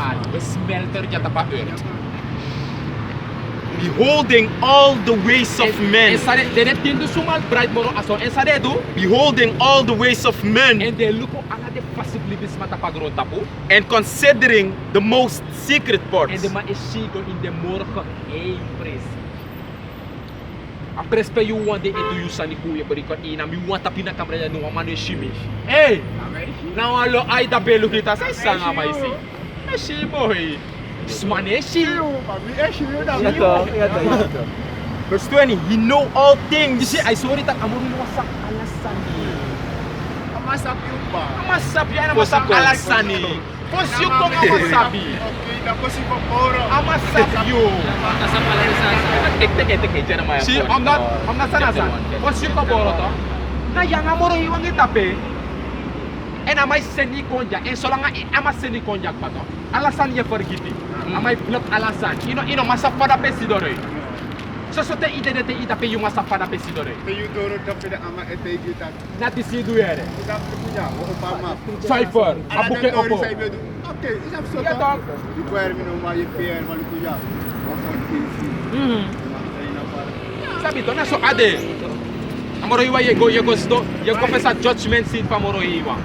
maar, we smelter je tapa earth. Beholding all the ways of men. En sare, de tindu sumal bright moro aso, en sare do, Beholding all the ways of men. en de luko ala de possibilities mata pagro tapu, And considering the most secret en parts. de ma esigo in de morgen pres. A prespe you want de edu you sani kuye berikot ina, mi want tapina kamera no amano shimi. Hey! Now alo ay da belu kita sa sanga mai si. Shimo hey. Smaneshi. Verse 20, he know all things. You see, I saw it at Amuri wasak alasani. Amasabi ana wasak alasani. Posyo ko amasabi. Amasabi yo. Tek jana maya. See, I'm not sana sana. Posyo ko boro to. Na yang amoro iwang itape. En amai seni konja. En solanga ama seni konja pato. Alasan ye forgiti. Amai blok alasan. Ino masa pada pesidore. Sosote ide de te itape yu masa pada pesidore. Nati sidu yere. Cypher. Abuke opo. Okay, is dat zo Ja, dan? toch? Die kwijt me nog maar je PR van de kuja. Sabi to na so ade. Amoro iwa yego sto. Yego pesa judgment seat pa amoro iwa.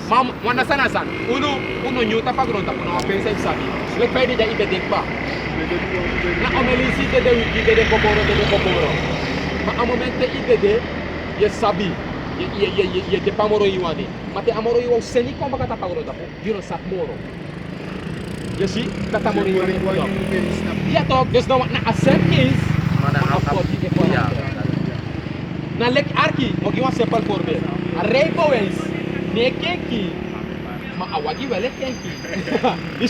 Mam wana sana san. Uno nyuta pa gronta puno pensa sabi. Le pedi da ibe dekba. Na omelisi de wiki de kokoro. Ma a momente ide de ye sabi. Ye de pa amoro iwa de. Mate amoro iwa seni komba kata pa gronta po. Dino sap moro. You see? Kata amoro iwa. Ja toch, dus nou na accept is. Na lek arki, mo giwa simple voorbeeld. A rainbow is ne kenki. Ma awagi wele kenki. You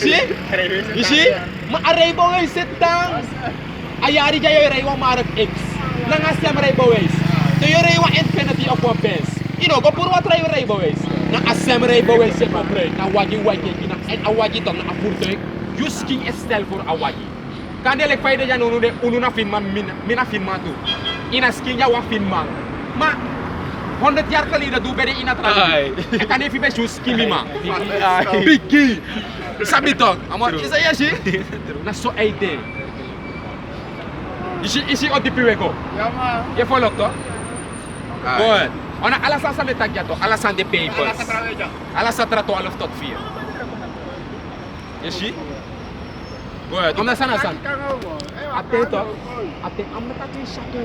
see? Ma a rainbow is setang. Ayari jayo raywa mark X. Nanga sem rainbow is. To yo raywa infinity of one pence. Ino go puro try rainbow is. Na asem rainbow is sem break. Na wagi na en awagi to na voertuig. You skin estel voor awagi. Kande lek fayda ja nonu de ununa finman mina finman tu. Ina skin ja wa finman. Ma 100 jaar geleden doe bede ina trabi. E kan even be skin mi ma. Biggie. Sabi toch? Amo isa yashi. Na so aide. Isi o dipiweko. Ja, maar. Je follow to? Good. Ona alasan sa metagya to, alasan de papers. Alasan trato 12 tot 4. You see? Good. Om na sana san. Atento. Ate am na takin shato.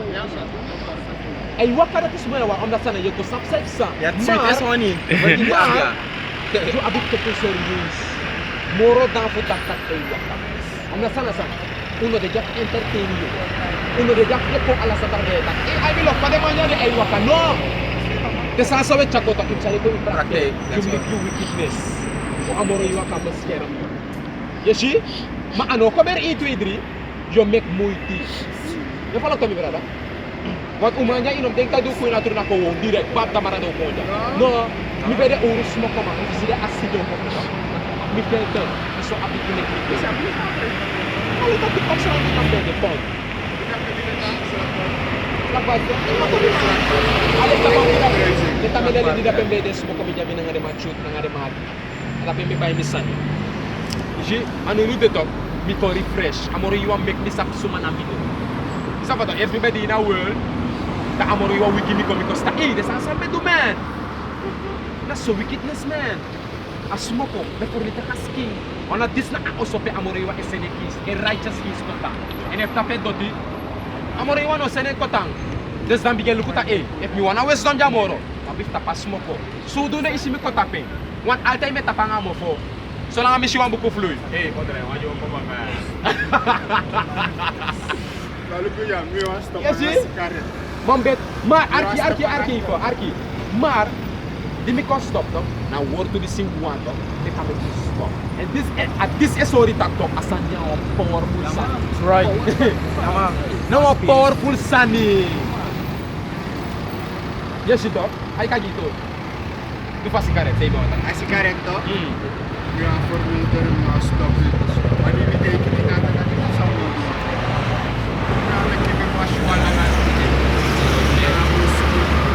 Ay wakara to sumela wa om na sana yeko sapsep sa. Ja, het zit is gewoon niet. Jo abit ko serious. Moro dan fu tak ay wakara. Om na sana san. Uno de jak entertain you. Uno de jak ko ala sa tarjeta. Ay bilo pa de mañana ay wakara. No. De sa sabe chakota kimsali ko praktek. You wickedness. O amoro yu wakara scare. You see? Ma ano ko ber itu idri, yo make multi. Ya fala to mi brada. Wat umanya inom denk tadu ko na turna ko direct bab ta marado ko ja. No, mi bede urus mo ko ma, mi sida asido ko. Mi filter, so abi ko nek mi. Ay ta tiktok sa ni nam bede phone. Labat ko. Ale ta ba ila. Kita medali di dapat bede mo ko mi jamin ngade machut ngade magi. Tapi mi bay mi sani. J'ai anu de top, mi ko refresh. Amoro you want make me sap sumana video. Isa pa to everybody in a world. Ta amoro you wiki mi ko because ta this is something to man. That's so wickedness man. Asmoko, na for lita kaski. Ona this na also pe amoro you SNKs, a righteous is kota. And if ta pe doti, amoro you no sene kotang. Des dan bigel lukuta if you wanna west don jamoro, abif ta pasmoko. So do na isimi kota pe. Wan altay me tapanga mo fo. So lang kami siwang buku fluid. Hey, kodre, wanyo ko ba man? Lalu kuja, mi was stop. Ya sih? Mambet, arki ko, arki. Mar, di mi ko stop to. Na word to the sing one to. They come to stop. And this is sorry tak to asanya o powerful sun. That's right. No powerful sunny. Yes, ito. Ay kagito. Di pa sigaret, say mo. Ay sigaret to? Ja, voor me door een stop. Maar die betekent niet dat het niet zo is. Ja, met die was je wel aan het doen. Ja, moest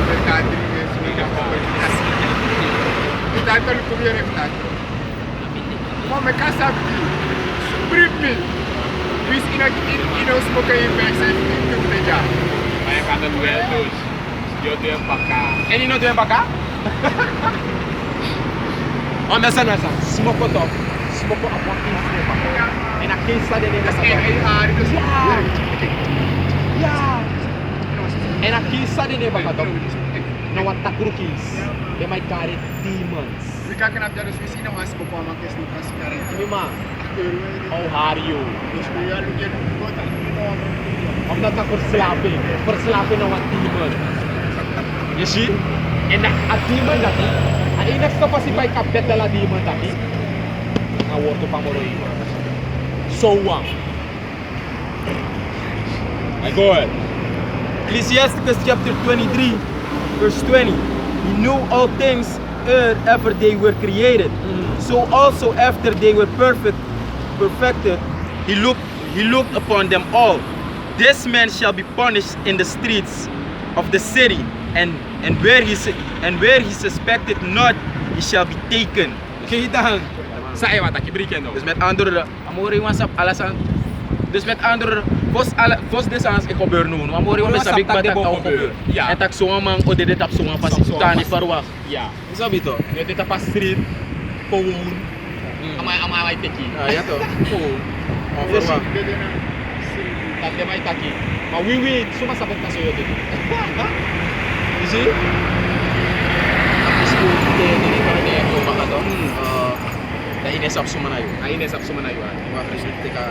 je daar drie mensen mee gaan. Dat is er ook weer even uit. Maar met Kasabti, Britney, wis ino smoke in person in the jar. Mas cada duel dois. Eu tenho pra cá. Ele não tem pra cá? Olha essa nessa. Smoke top. Smoke a pouquinho de pra cá. E na quem sai dele nessa. E na quem sai dele pra cá. Não ataca o Kings. They might carry demons. We kijken naar de wis ino mas popo ama kes no kasikare. Mima. Oh, Hario. Dus we gaan nu weer doen. Omdat dat verslapen naar wat demon. You see? En dat a demon dat hij, en next stop als hij kapet de la demon dat hij, dan wordt het van morgen. So what? I go ahead. Ecclesiasticus chapter 23, verse 20. He knew all things ere ever they were created. So also after they were perfected, he looked upon them all. This man shall be punished in the streets of the city, and where he suspected not, he shall be taken. Kita sa ewa tak ibriken no. Dus met andere amori wasap alasan. Dus met andere vos desans e gebeur nu. Amori wa sabik batak au gebeur. Ja. En tak so man o de tap so man pasi tani farwa. Ja. Sabi to. Yo te tapa street phone. Amai teki. Ah ya to. Phone. Oh farwa. Tak de mai taki. Ma we suma sabot na so yo te. You see? Tapos ko de karne ko baka to. Da inesap sumanayo. Ay inesap sumanayo. Wa resulte ka.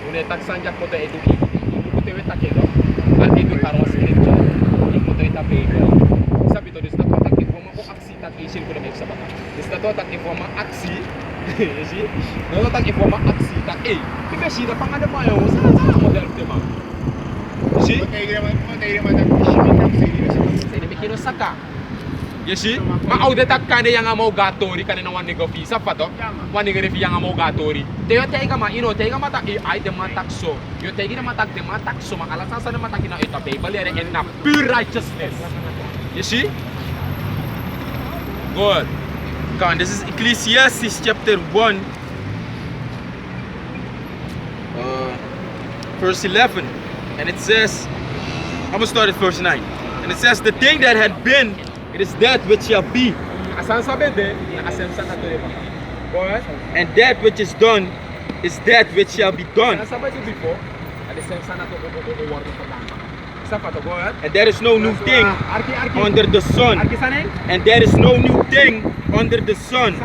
Une tak sanjak kote edu kote we takedo. Al edu karos scripture. Kote eta paper. Sabi to desta to tak informa ko aksi tak isin ko na sa baka. Desta to tak informa aksi. You see? No tak informa aksi tak Kibe sida pangada mo yo. Sana model tema. You see? Matay naman ang shipping ng city na sa Sa ini kino saka. You see? Ma aude tak kane yang amo gatori kane na wan nego visa pato. Wan nego refi yang amo gatori. Teo tega ma ino tega mata ai de matakso. Yo tegi na matak de matakso ma alasan sa na matakina ita paper lere en na pure righteousness. You see? Good. Come on, this is Ecclesiastes chapter 1, verse 11. And it says, I'm going to start at verse 9. And it says, the thing that had been, it is that which shall be. Asan sabe de na asem sa na to de. Good. And that which is done is that which shall be done. Asan sabe de before. Ade sem sa na to ko word ko tama. Sa pato go ahead. And there is no new thing Arki under the sun. Arki saneng? And there is no new thing under the sun.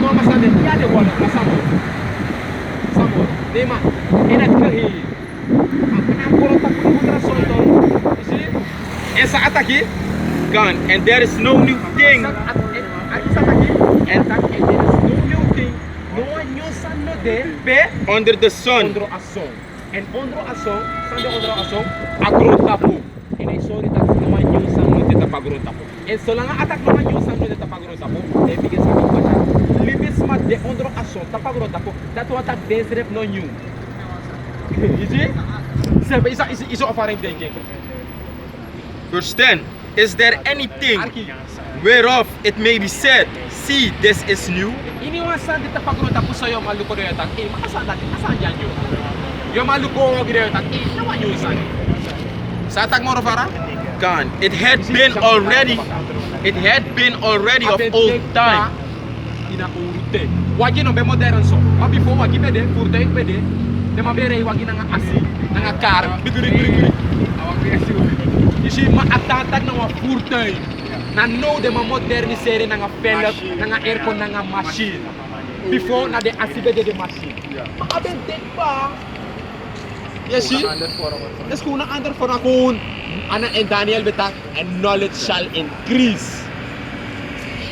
No masande ya de wala kasamo. Samo. Nema ena kahi. Ana porota kontra solto. See? Esa ataki Gone. And there is no new thing. Arki sataki and there is no new thing. No new san no de be Under the sun. ondro aso. And ondro aso, sande ondro aso agrotapo. Ini sorry tak no new san no de tapagrotapo. En solanga atak no new san no de tapagrotapo. E bigin sabi ko ta. Libis mat de ondro aso tapagrotapo. Datu atak desrep no new. You see? Sebe isa offering thinking. Verse 10. Is there anything Arki. whereof it may be said, see, this is new? Iniwasan di tapagrotapo sa yo maluko de tak. Makasan dati asan yan yo. Yo maluko og de tak. Nawa yo san. Sa atak mo Rafara? Gone. It had been already of old time. Ina urute. Wagi no be modern so. Ma before wagi bede furte bede. De ma bere wagi nga asi, nga kar, biguri. awak biasa. Isi ma atatag nga furte. Na no de ma modernisere nga pellet, nga aircon nga machine. Before na de asi bede de machine. Ma abente pa. Yes, see? Let's go na under for akon. Ana and Daniel betak and knowledge shall increase.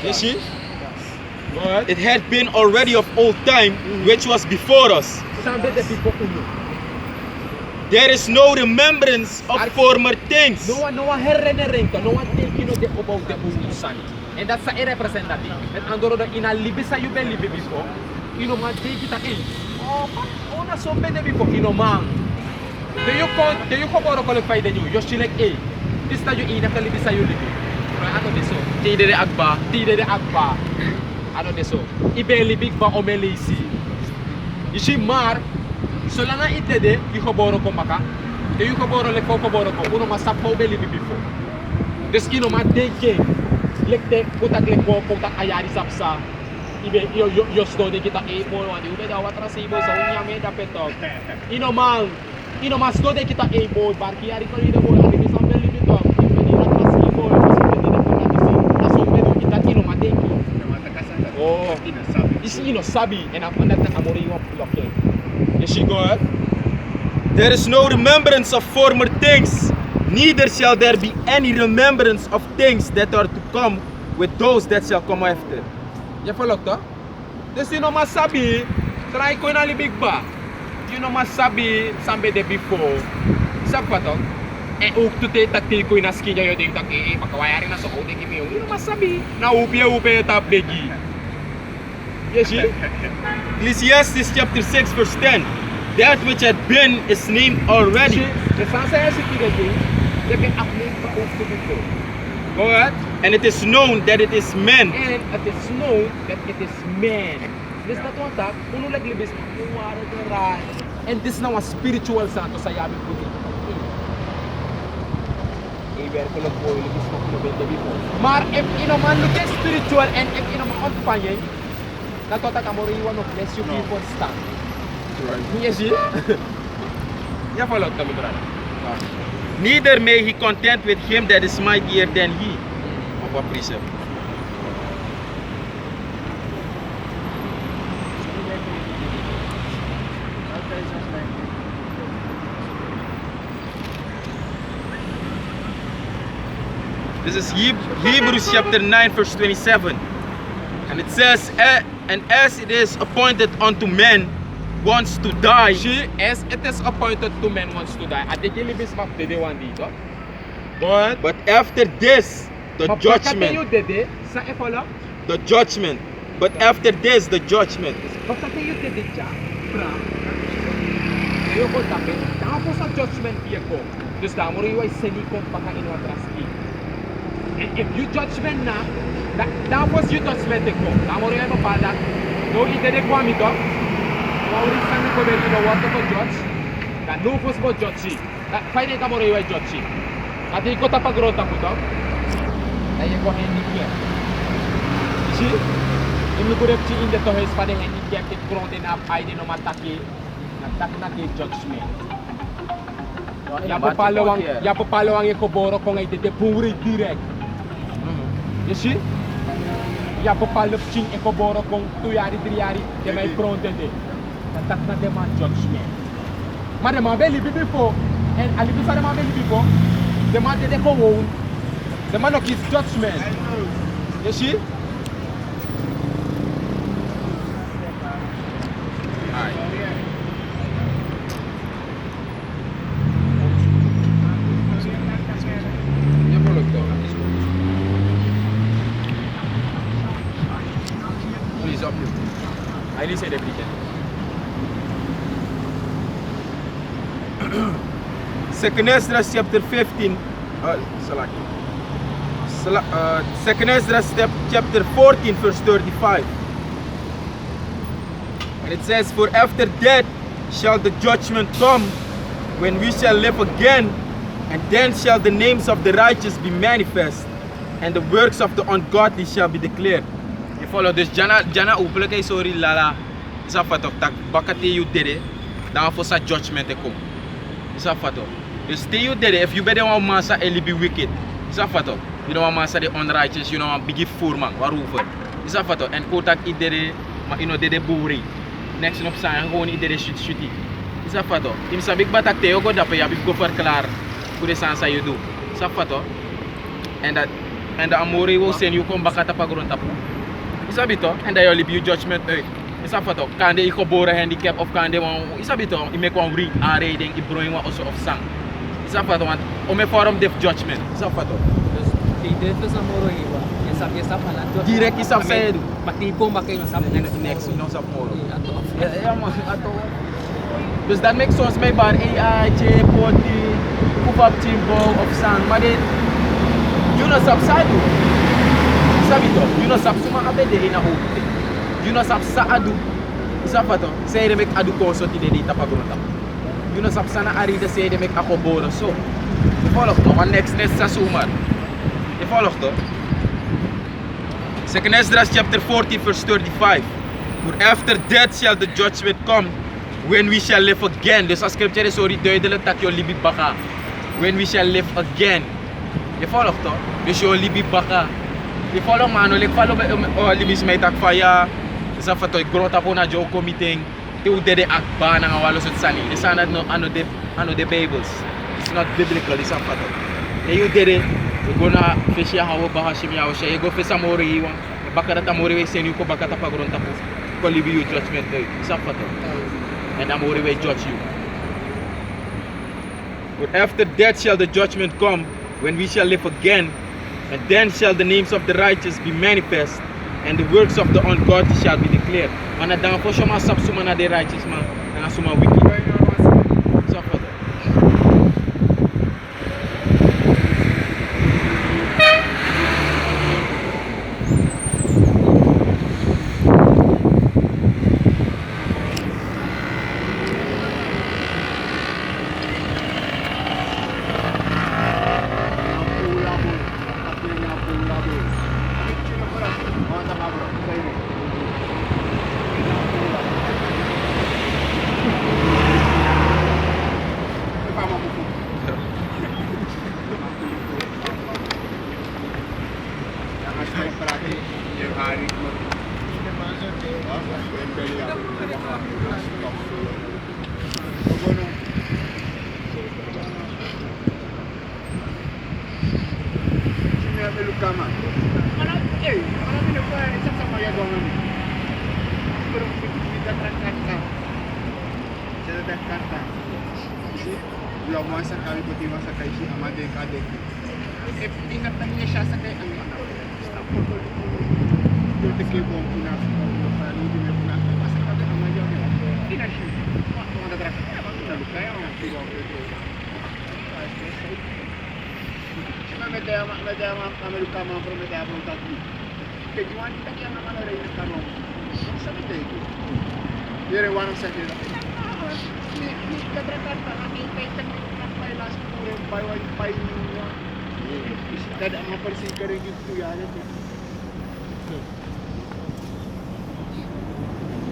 You see? Go ahead. It had been already of old time, which was before us. Sabi de people uno. There is no remembrance of former things. No one herrenering to. No one taking of the about the unusan. And that's a representative. And andoro da inalibisa you believe before. Ino man take it again. Oh, ona sombe de before ino man. Do you qualify the new? You select A. Pista yung ina ka libis sa'yo libis. Ano deso? Tidere agba. Tidere agba. Ano deso? Ibe libig ba o melisi? Ishi mar, so lang nga itede, yung kaboro ko maka. E yung kaboro le ko kaboro ko, uno masap ko be libig bifo. Des ino ma deke, lekte putak leko putak ayari sapsa. Ibe yo sto de kita e mo wani ube da watra si mo sa unya me da petok. Ino mas sto de kita e mo barki ari ko ida mo ari bisam be libig to. Ibe di rat mas mo, mas ibe di na kana disi. Aso me do kita ino ma deke. Oh, isi ino sabi en apa ndat amori wa blokke. Is she good? There is no remembrance of former things, neither shall there be any remembrance of things that are to come with those that shall come after. Ya follow to? Des you know masabi, try ko na libig ba? You know masabi sambe de before. Sapa to? E uk to te takti ko na ski yo de tak e pakawayari na so o de kimi. You know masabi. Na upe tap legi. Yes, she? Ecclesiastes chapter 6 verse 10. That which had been is named already. The sansa si kidegi. De be apne pa uk to before. Go ahead. And it is known that it is men. And it is known that it is man. This na to atak, uno laglibis kuwara de ran. And this now a spiritual santo sa yabi puti. Iber ko lang po libis mo ko bende before. Mar if ino man look at spiritual and if ino man company, na to atak amori one of bless you people stand. Yes, ye? Ya follow to mi brother. Neither may he contend with him that is mightier than he. Apa precept? This is Hebrews chapter 9 verse 27. And it says, and as it is appointed unto men once to die, She, as it is appointed to men wants to die. At the gilibis map dede one dito. But but after this, the judgment. you dede sa e follow. The judgment. But after this, the judgment. Pagkate you dede siya, bra. Yo ko tape. Tapos sa judgment piye ko. Dus da mo riway seni ko paka ino atraski. And if you judgment na, tapos you judgment ko. Da mo riway mapala. No idede ko amito. Mauri sangi ko beri no wato ko judge. Da no fos ko judge. Fine ka mo riway judge. Ati ko tapagrota ko to. Dahil ko handicap. See? Imi ko rep ci inde to hes pade handicap it gronde na ay di no mataki. Natak na di judgment. Ya papalawang ko boro ko ngay de puri direct. You see? Ya papalap cing ko boro kong tuyari driyari de may gronde de. Natak na de ma judgment. Ma de ma beli before and alibi sa de ma beli before. The man did go home. The man of his judgment. You see? Alright. Please up you. I didn't say everything. Second Ezra chapter 15. Second Ezra chapter 14 verse 35. And it says, for after that shall the judgment come, when we shall live again, and then shall the names of the righteous be manifest, and the works of the ungodly shall be declared. You follow this? Jana upele kay sorry lala. Isa fatok tak bakate you dede. Dan for sa judgment e kom. Isa fatok. Dus stay you dede if you better want massa eli be wicked. Isa fatok. You don't want massa the unrighteous. You don't want bigi foreman warover. Isa fatok. En kotak I dede ma ino dede boring. Next op sa gewoon I dede shoot. Isa fatok. Im sa big batak te yo go dape ya big go verklaar. Kude sansa you do. Isa fatok. And the amore will send you come back at pagron tapu. Isabi to, and they only be judgment uit. Isabi to, kan de iko bore handicap of kan de wan isabi to, I make one read and reading I broing one also of sang. Isabi to, want o me forum def judgment. Isabi to. Dus die def sa moro iwa. Yesa pala. Direct isap sa edu. Matipong bakay no sa Next no sa moro. Ato. Yeah, man, ato. Dus dat maakt soms mij maar AI, Poti, Kupap Timbo of Sang. Maar dit, je know sap sadu. Sabi to, you know sap suma abede in a hoofd. You know sap sa adu. Isapa to, say de mek adu koso ti de tapa grota. You know sap sana ari de say de mek akoboro so. Je volgt toch, want next sa sumar. Je volgt toch? Second Esdras chapter 14 verse 35. For after death shall the judgment come, when we shall live again. Dus als scripture is sorry duidelijk dat je libi baka. When we shall live again. Je volgt toch? Dus je libi baka. Je volgt man, ik follow bij libis mij tak faya. Dus af en toe grota pona jo committing. Te udede akba na ngawalo sut sani. This is not ano the Bibles. It's not biblical. This af en toe. You did it. You gonna fish ya hawo bahashim ya osha. You go fish amore iwan. Bakarata amore we send you ko bakata pa grota po. Ko libi you judgment day. This af en toe. And amore we judge you. But after death shall the judgment come, when we shall live again, and then shall the names of the righteous be manifest, and the works of the ungodly shall be declared. Mana dan for shoma sap suma na the righteous man, na suma wicked. So for that.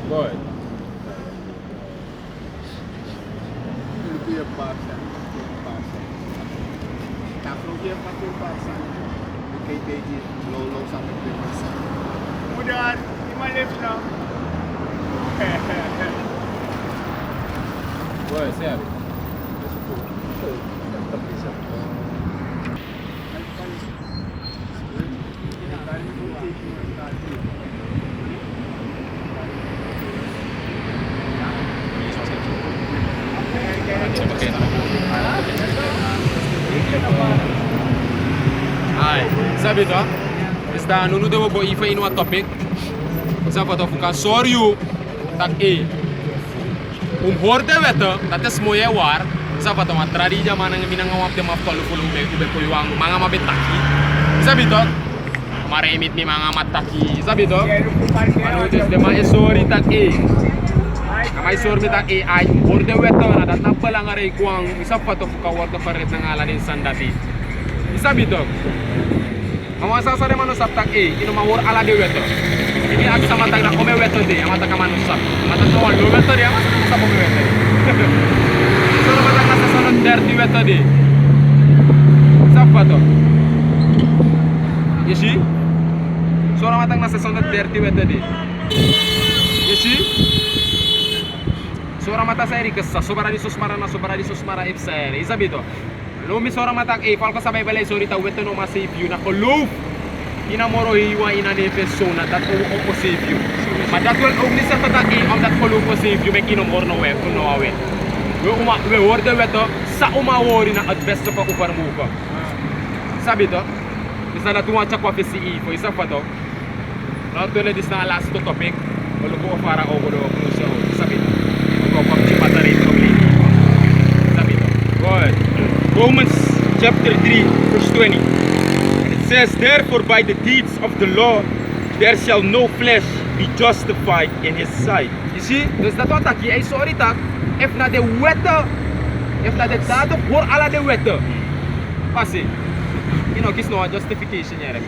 Good. Kemudian 5 left lang. Good, sabi. Ai, sabi to? Está nunu de bo ifa inu topic. Sabi to fuka sorry you tak horde weta dat is moye war. Sabi to matradi jamana minang ngawap de maf tolu pulu me ube ko yuang mga mabetaki. Sabi to maremit ni mga mataki. Sabi to anu just de ma sorry tak Kamay sorry tak ai horde weta na dat napalang aray kuang sabi to fuka war ka paret ng alanin sandati. Sabi to Kamu sasare manusap tak inu mawur ala de weto. Ini ak sama tak na kome weto de, amata ka manusap. Mata to lo weto de, amata sa kome weto. So mata ka sa sono dirty weto de. Sapa to? Yeshi? So mata ka sa sono dirty weto de. Yeshi? So mata sa eri kessa, sobara di susmara ipsere. Isabito. Lumi sora matak falko sabay balay sorry ta weto no masave you na koloof inamoro hiwa ina ne persona that o save you but that will only sa tatak on that koloof o save you make inomor no we no awe we worde weto sa umawori na at best pa upar mo ko sabi to isa na tuwa kwa PCE ko isa pa to not to this na last topic wala ko para o ko do sabi to ko pa patari Romans chapter 3, verse 20. And it says, therefore by the deeds of the law, there shall no flesh be justified in his sight. You see, dus dat wat ik je sorry tak, if na de wetten, if na de daden voor alle de wetten, passie, you know, kies no a justification here.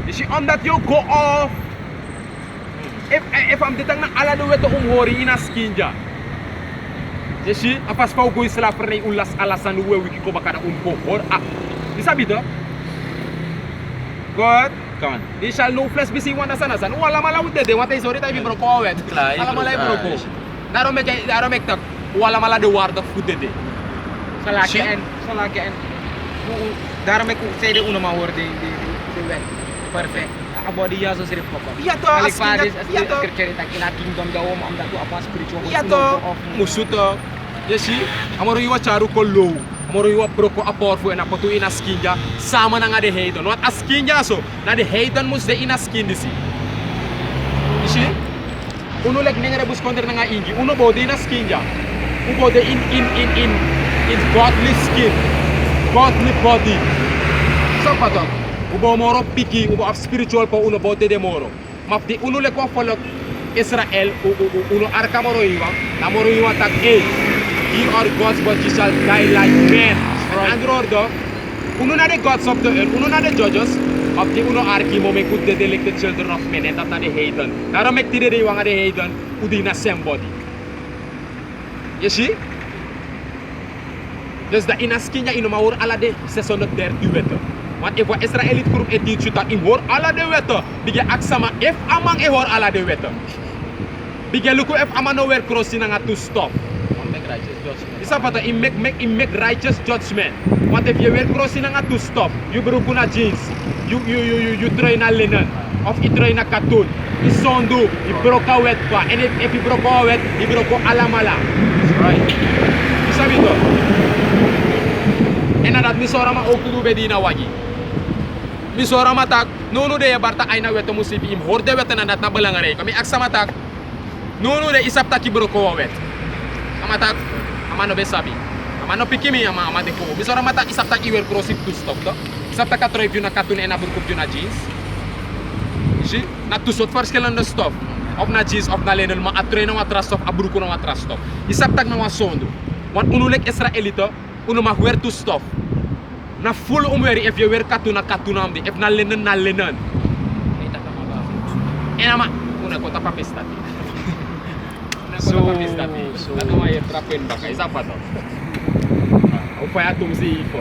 You see, omdat you go off, if I'm the tang na alle de wetten omhori in a skinja. You see, apas pa go isla pernay ulas alasan uwe wiki ko baka na umpohor. Ah, di sabi to? God. Kan. They shall no flesh be seen one as another. Wala mala with the what is already time bro ko wet. Wala mala bro ko. Daarom make tak wala mala de waarde food de. Salaken. Daarom ik zei de una hoor de wet. Perfect. About the years of the papa. Ja to asking. Ja to. Kereta kina kingdom daw om dat apa spiritual. Ja to. Musuto. You see? Amoro iwa charu ko low. Amoro iwa broko aporfo en apotu in askinja sama na nga de heidon. Wat askinja so na de heidon mus de in askin disi. You see? Uno lek nengere bus konter na nga ingi. Uno bode in askinja. Uno bode in godly skin. Godly body. So patok. Ubo moro piki, ubo of spiritual po uno bode de moro. Map di uno lek ko follow Israel uno arka moro iwa. Na moro iwa tak ye are gods, but you shall die like men. And order, uno na the gods of the earth, uno na the judges of the uno arki mo me could the elected children of men, and that na the heathen. Naro make tire de wanga the heathen, udi na same body. You see? Dus da inaskin ya ino maur ala de seson der du wetter. Want if wa Israelite group et dit chuta im hor ala de wetter, bige aksama if amang e hor ala de wetter. Bige luko if amano wer crossing nga to stop. Isa pata im make righteous judgment. Want if you were crossing nga to stop, you broke na jeans, you try na linen, of you try na katun, you sondu, you broke a wet pa, and if you broke a wet, you broke alamala. Right? Isa bito. En nadat misora ma ook do bedina wagi. Misora ma tak, nono de barta ay na weto musibi im horde wet na nat na belangare. Kami aksa matak, nono de isap taki broke a wet. Amatak, amano besabi. Amano pikimi ama de ko. Misora mata isap tak iwer crossing to stop to. Isap tak atroy view na katun en aburkup view na jeans. Isi, na to sot verschillende stof. Of na jeans of na linen ma atroy na matras stof abruku na matras stof. Isap tak na wasondo. Want unulek Israelito, uno ma wer to stop. Na full umweri if you wear katun na katunamdi, if na linen na linen. En ama una kota papestati. So ano may trapin ba kay sapat to? Upaya tum si iko.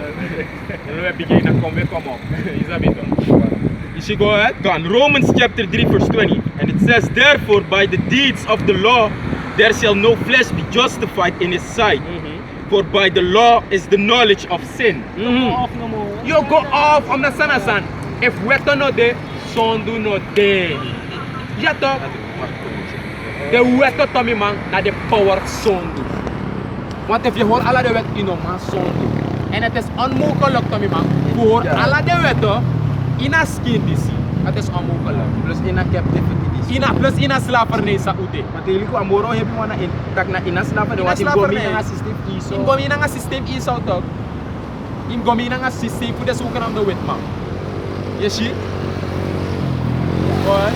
Ano may bigay na komme komo. Isabito. You go ahead. Gone. Romans chapter 3 verse 20. And it says, therefore by the deeds of the law there shall no flesh be justified in his sight. For by the law is the knowledge of sin. You go off on the sanasan. If weto no de, sondu no de. Yato. The weto to me man na the power sondu. Want if you hold ala de wet ino man sondu. And it is onmogelijk to me man. Voor ala de weto ina skin disi. Het is onmogelijk. Plus ina captivity. Plus ina slavernij sa ute. Matili ko amoro hebi wana in tak na ina slavernij wat gomi nga system iso. In gomi nga system iso to. In gomi nga system fu des ukan am de wet man. You see? What?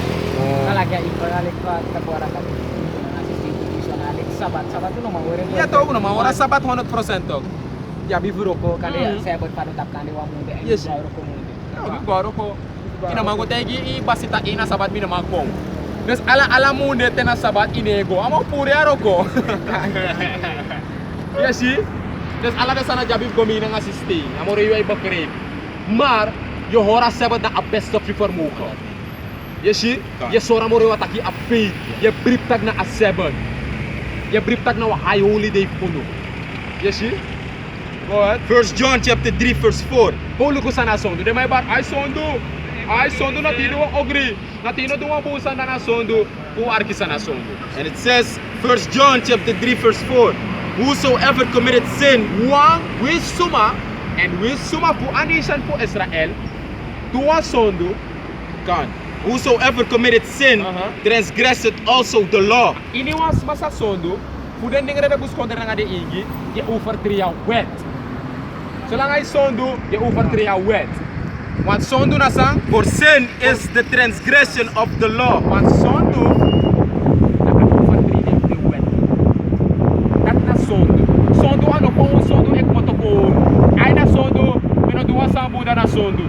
Talaga ipalalik pa tabora ka. Sabat tu no mawore. Ya to no mawora sabat 100% to. Ya bifuro ko kali saya buat panutap kali wa munde. Yes. Ko munde. No, baro ko. Ina mago tegi i basita ina sabat mi na magpong. Des ala munde tena sabat inego. Amo puri aro ko. Ya si? Des ala de sana jabi gomi nga system. Amo reyo ay bakre. Mar yo hora sabat na best of for muko. Ya si? Ya sora mo reyo taki api. Ya brip tag na a7. Ya brip tag na wa high holiday puno. Ya si? Go ahead. 1 John chapter 3 verse 4. Polo ko sana sondo. De may bar ay sondo. Ay sondo na tino ogri. Na tino duwa busan na sondo. Ku arki sana sondo. And it says 1 John chapter 3 verse 4. Whosoever committed sin, Wang wisuma and wisuma pu anishan pu Israel. Tuwa sondo. gone. Whosoever committed sin transgressed also the law. Ini was masa sondo. Fu den dingere bus kontra nga de ingi. Ya over 3 ya wet. Zolang hij zonde doet, je overtreedt een wet. Want zonde na sang, For sin is the transgression of the law. want zonde, dat je overtreedt de wet. Dat is zonde. Zonde aan de gewoon zonde, ik moet op gewoon. Hij na zonde, we doen wat sambo dan na zonde.